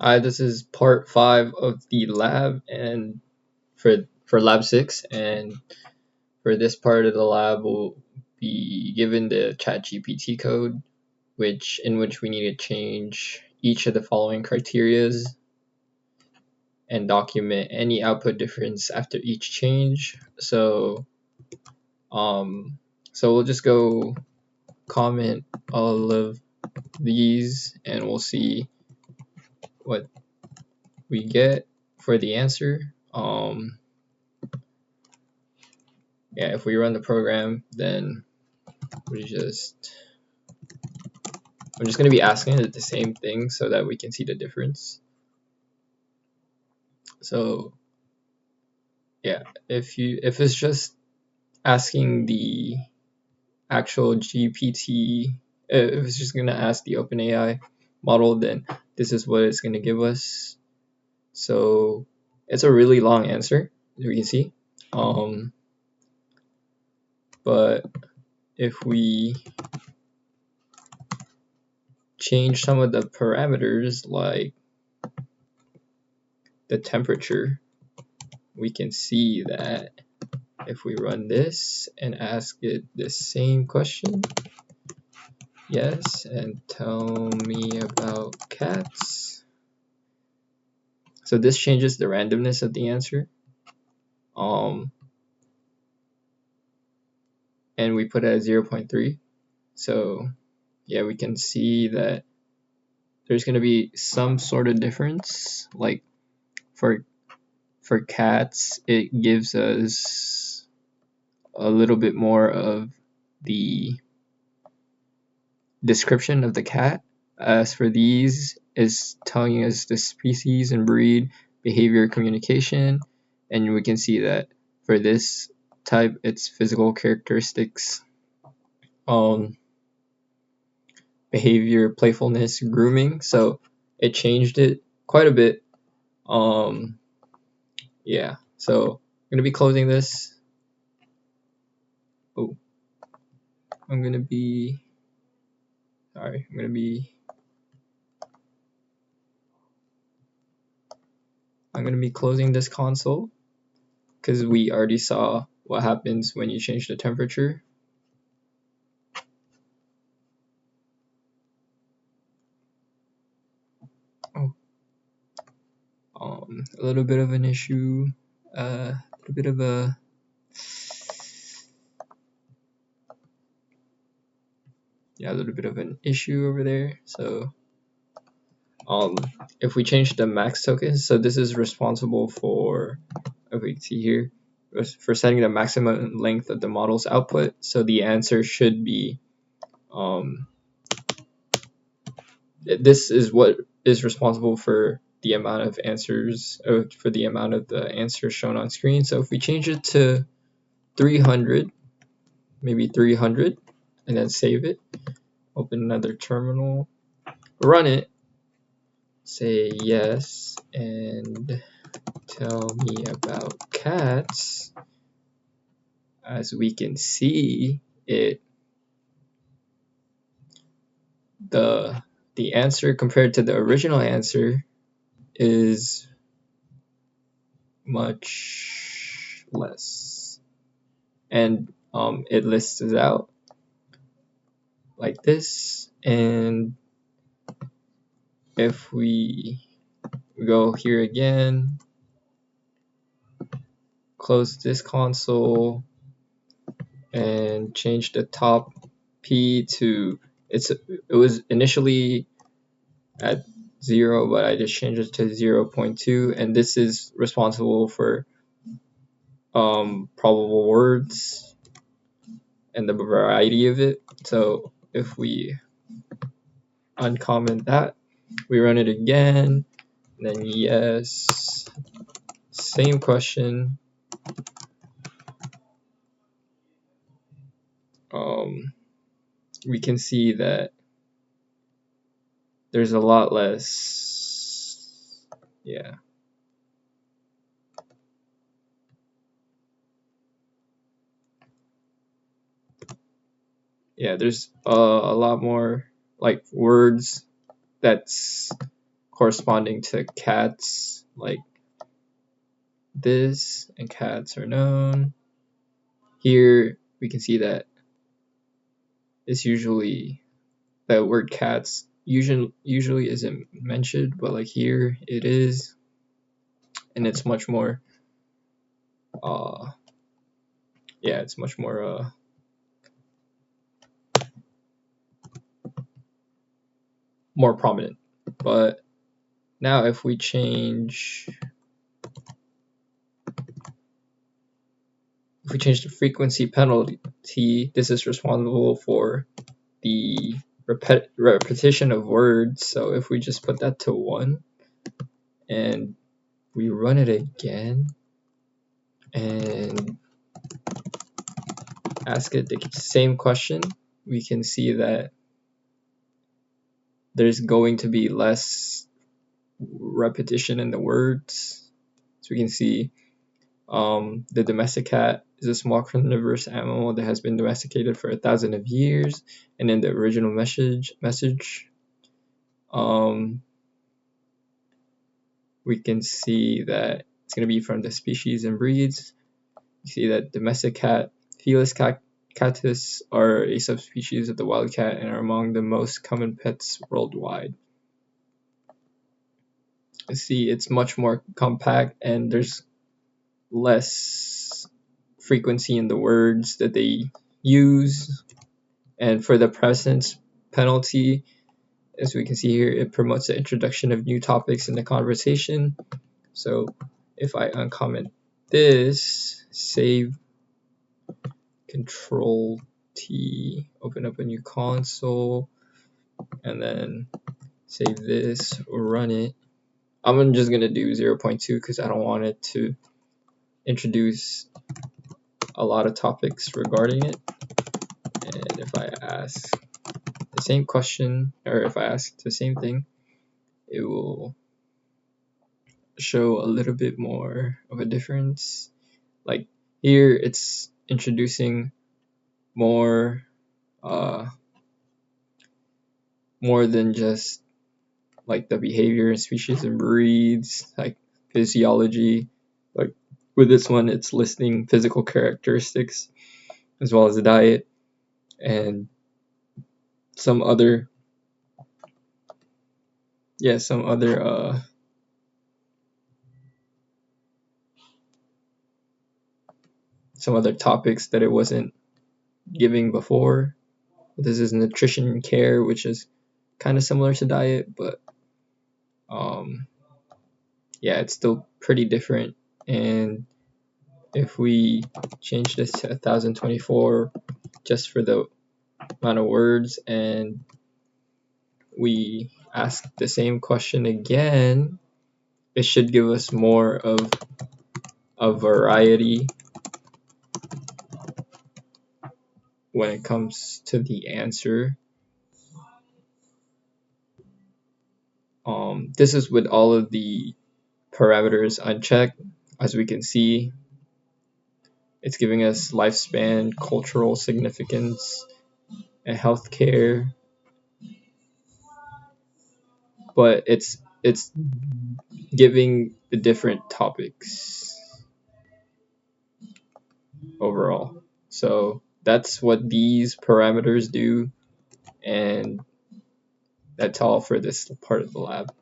This is part 5 of the lab, and for lab 6, and for this part of the lab, we'll be given the ChatGPT code, in which we need to change each of the following criterias and document any output difference after each change. Um, so we'll just go comment all of these, and we'll see what we get for the answer. Yeah, if we run the program, then I'm just going to be asking it the same thing so that we can see the difference. So yeah, if it's just asking the actual GPT, if it's just going to ask the OpenAI model, then this is what it's going to give us. So it's a really long answer, as we can see. But if we change some of the parameters, like the temperature, we can see that if we run this and ask it the same question, yes, and tell me about cats. So this changes the randomness of the answer. And we put it at 0.3. So yeah, we can see that there's going to be some sort of difference. Like for cats, it gives us a little bit more of the description of the cat. As for these, is telling us the species and breed, behavior, communication, and we can see that for this type, it's physical characteristics, behavior, playfulness, grooming. So it changed it quite a bit. Yeah, so I'm gonna be closing this. Oh, I'm gonna be closing this console because we already saw what happens when you change the temperature. A little bit of an issue, a little bit of a an issue over there. So if we change the max token, so this is responsible for, if we can see here, for setting the maximum length of the model's output. So the answer should be, this is what is responsible for the amount of answers, for the amount of the answers shown on screen. So if we change it to 300, maybe 300, and then save it, open another terminal, run it, say yes, and tell me about cats. As we can see, the answer compared to the original answer is much less, and it lists it out like this. And if we go here again, close this console, and change the top P to, it was initially at 0, but I just changed it to 0.2, and this is responsible for probable words and the variety of it. So if we uncomment that, we run it again, and then yes, same question. We can see that there's a lot less, yeah. Yeah, there's a lot more like words that's corresponding to cats like this, and cats are known. Here we can see that it's usually the word cats usually isn't mentioned, but like here it is, and it's much more it's much more more prominent. But now if we change the frequency penalty, this is responsible for the repetition of words. So if we just put that to 1 and we run it again and ask it the same question, we can see that there's going to be less repetition in the words. So we can see the domestic cat is a small carnivorous animal that has been domesticated for 1,000 of years, and in the original message we can see that it's going to be from the species and breeds. You see that domestic cat, Felis catus, are a subspecies of the wild cat and are among the most common pets worldwide. You see, it's much more compact and there's less frequency in the words that they use. And for the presence penalty, as we can see here, it promotes the introduction of new topics in the conversation. So if I uncomment this, save, Control T, open up a new console, and then save this, run it. I'm just gonna do 0.2 because I don't want it to introduce a lot of topics regarding it. And if I ask the same question, or if I ask the same thing, it will show a little bit more of a difference. Like here, it's introducing more than just like the behavior in species and breeds, like physiology. Like with this one, it's listing physical characteristics as well as the diet and some other topics that it wasn't giving before. This is nutrition care, which is kind of similar to diet, but it's still pretty different. And if we change this to 1024 just for the amount of words, and we ask the same question again, it should give us more of a variety when it comes to the answer. This is with all of the parameters unchecked. As we can see, it's giving us lifespan, cultural significance, and healthcare, but it's giving the different topics overall. So that's what these parameters do, and that's all for this part of the lab.